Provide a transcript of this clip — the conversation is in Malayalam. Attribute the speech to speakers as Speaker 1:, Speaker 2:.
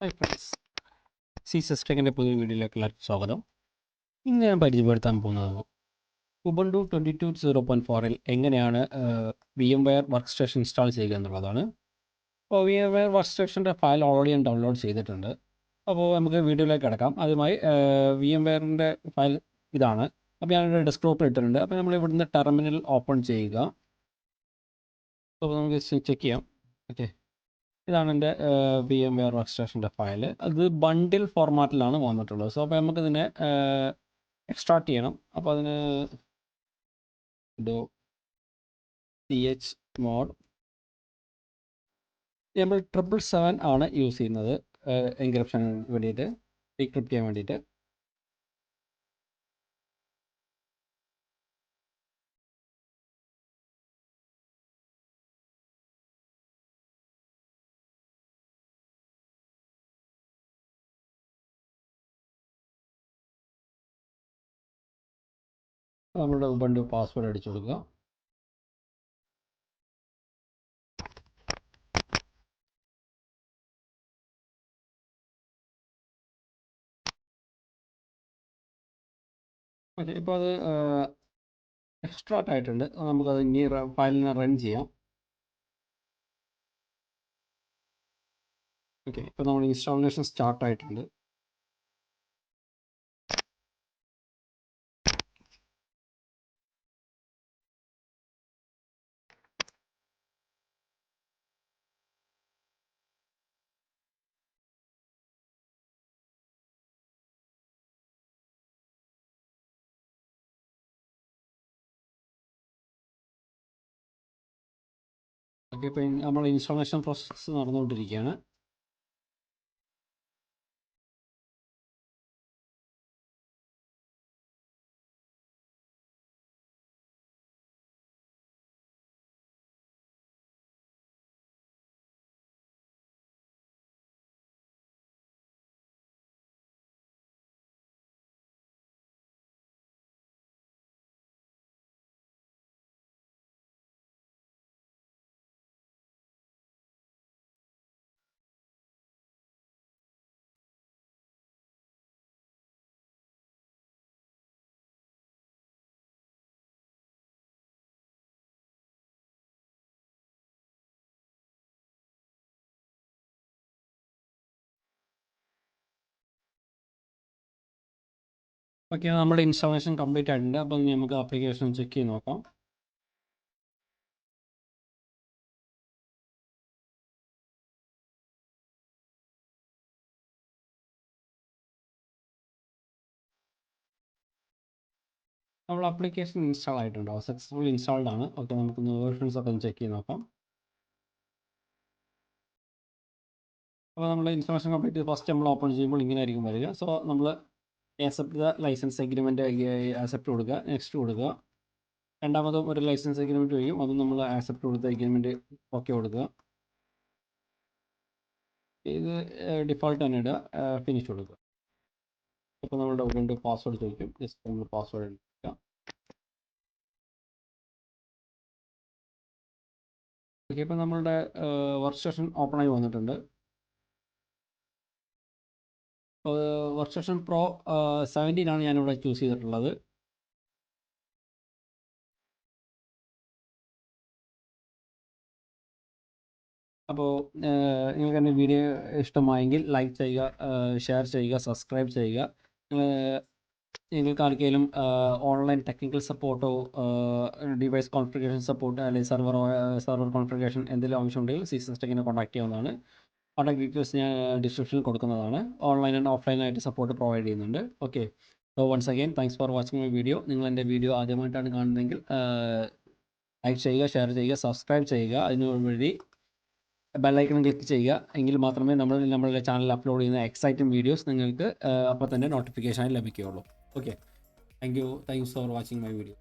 Speaker 1: ഹായ് ഫ്രണ്ട്സ്, സിസ്റ്റക്കിൻ്റെ പുതിയ വീഡിയോയിലേക്ക് എല്ലാവർക്കും സ്വാഗതം. ഇന്ന് ഞാൻ പരിചയപ്പെടുത്താൻ പോകുന്നത് ഉബുണ്ടു 22.0.4ൽ എങ്ങനെയാണ് VMware വർക്ക് സ്റ്റേഷൻ ഇൻസ്റ്റാൾ ചെയ്യുക എന്നുള്ളതാണ്. അപ്പോൾ VMware വർക്ക് സ്റ്റേഷൻ്റെ ഫയൽ ഓൾറെഡി ഞാൻ ഡൗൺലോഡ് ചെയ്തിട്ടുണ്ട്. അപ്പോൾ നമുക്ക് വീഡിയോയിലേക്ക് കിടക്കാം. ആദ്യമായി VMwareൻ്റെ ഫയൽ ഇതാണ്. അപ്പോൾ ഞാനൊരു ഡെസ്ക്ടോപ്പിൽ ഇട്ടിട്ടുണ്ട്. അപ്പോൾ നമ്മൾ ഇവിടുന്ന് ടെർമിനൽ ഓപ്പൺ ചെയ്യുക. അപ്പോൾ നമുക്ക് ചെക്ക് ചെയ്യാം. ഓക്കെ, ഇതാണ് എൻ്റെ VMware വർക്ക് സ്റ്റേഷൻ്റെ ഫയൽ. അത് ബണ്ടിൽ ഫോർമാറ്റിലാണ് വന്നിട്ടുള്ളത്. സോ അപ്പോൾ നമുക്കിതിനെ എക്സ്ട്രാക്ട് ചെയ്യണം. അപ്പോൾ അതിന് chmod നമ്മൾ 777 ആണ് യൂസ് ചെയ്യുന്നത് എൻക്രിപ്ഷൻ വേണ്ടിയിട്ട്, ഡീക്രിപ്റ്റ് ചെയ്യാൻ വേണ്ടിയിട്ട്. നമ്മളുടെ ഉബുണ്ടു പാസ്വേഡ് അടിച്ചു കൊടുക്കുക. ഓക്കെ, ഇപ്പോൾ അത് എക്സ്ട്രാക്റ്റ് ആയിട്ടുണ്ട്. നമുക്കത് ഇനി ഫയലിനെ റൺ ചെയ്യാം. ഓക്കെ, ഇപ്പോൾ നമ്മൾ ഇൻസ്റ്റാളേഷൻ സ്റ്റാർട്ട് ആയിട്ടുണ്ട്. ഓക്കെ, ഇപ്പോൾ നമ്മൾ ഇൻസ്റ്റാളേഷൻ പ്രോസസ്സ് നടന്നുകൊണ്ടിരിക്കുകയാണ്. ഓക്കെ, നമ്മുടെ ഇൻസ്റ്റാളേഷൻ കംപ്ലീറ്റ് ആയിട്ടുണ്ട്. അപ്പോൾ നമുക്ക് ആപ്ലിക്കേഷൻ ചെക്ക് ചെയ്ത് നോക്കാം. നമ്മൾ ആപ്ലിക്കേഷൻ ഇൻസ്റ്റാൾ ആയിട്ടുണ്ടോ? സക്സസ്ഫുൾ ഇൻസ്റ്റാൾഡ് ആണ്. ഓക്കെ, നമുക്ക് വേർഷൻസ് ഒക്കെ ഒന്ന് ചെക്ക് ചെയ്ത് നോക്കാം. അപ്പോൾ നമ്മൾ ഇൻസ്റ്റാളേഷൻ കംപ്ലീറ്റ് ഫസ്റ്റ് നമ്മൾ ഓപ്പൺ ചെയ്യുമ്പോൾ ഇങ്ങനെ ആയിരിക്കും വരിക. സോ നമ്മൾ accept the license agreement accept കൊടുക്കുക, നെക്സ്റ്റ് കൊടുക്കുക. രണ്ടാമതും ഒരു ലൈസൻസ് എഗ്രിമെൻറ്റ് വരും, അതും നമ്മൾ ആക്സെപ്റ്റ് കൊടുത്ത് എഗ്രിമെൻറ്റ് ഓക്കെ കൊടുക്കുക. ഇത് ഡിഫോൾട്ട് തന്നെ ഇടുക, ഫിനിഷ് കൊടുക്കുക. അപ്പോൾ നമ്മുടെ ഉബുണ്ടു പാസ്വേഡ് ചോദിക്കും, ജസ്റ്റ് നമ്മൾ പാസ്വേഡ് എടുക്കുക. ഓക്കെ, ഇപ്പോൾ നമ്മളുടെ വർക്ക് സ്റ്റേഷൻ ഓപ്പൺ ആയി വന്നിട്ടുണ്ട്. വർക്ക് സ്റ്റേഷൻ പ്രോ 17 ആണ് ഞാനിവിടെ ചൂസ് ചെയ്തിട്ടുള്ളത്. അപ്പോൾ നിങ്ങൾക്ക് എൻ്റെ വീഡിയോ ഇഷ്ടമായെങ്കിൽ ലൈക്ക് ചെയ്യുക, ഷെയർ ചെയ്യുക, സബ്സ്ക്രൈബ് ചെയ്യുക. നിങ്ങൾക്ക് ആർക്കെങ്കിലും ഓൺലൈൻ ടെക്നിക്കൽ സപ്പോർട്ടോ ഡിവൈസ് കോൺഫിഗറേഷൻ സപ്പോർട്ട് അല്ലെങ്കിൽ സെർവർ കോൺഫിഗറേഷൻ എന്തെങ്കിലും ആവശ്യമുണ്ടെങ്കിൽ സിസ്റ്റക്കിനെ കോൺടാക്ട് ചെയ്യാവുന്നതാണ്. കോൺടാക്ട് ഡീറ്റെയിൽസ് ഞാൻ ഡിസ്ക്രിപ്ഷനിൽ കൊടുക്കുന്നതാണ്. ഓൺലൈൻ ആൻഡ് ഓഫ്ലൈൻ ആയിട്ട് സപ്പോർട്ട് പ്രൊവൈഡ് ചെയ്യുന്നുണ്ട്. Okay, so once again thanks for watching my video. നിങ്ങൾ എൻ്റെ വീഡിയോ ആദ്യമായിട്ടാണ് കാണുന്നതെങ്കിൽ ലൈക്ക് ചെയ്യുക, ഷെയർ ചെയ്യുക, സബ്സ്ക്രൈബ് ചെയ്യുക. അതിനു വഴി ബെല്ലൈക്കൺ ക്ലിക്ക് ചെയ്യുക. എങ്കിൽ മാത്രമേ നമ്മളുടെ ചാനൽ അപ്ലോഡ് ചെയ്യുന്ന എക്സൈറ്റിംഗ് വീഡിയോസ് നിങ്ങൾക്ക് അപ്പോൾ തന്നെ നോട്ടിഫിക്കേഷനായി ലഭിക്കുകയുള്ളൂ. Okay, thank you for watching my video.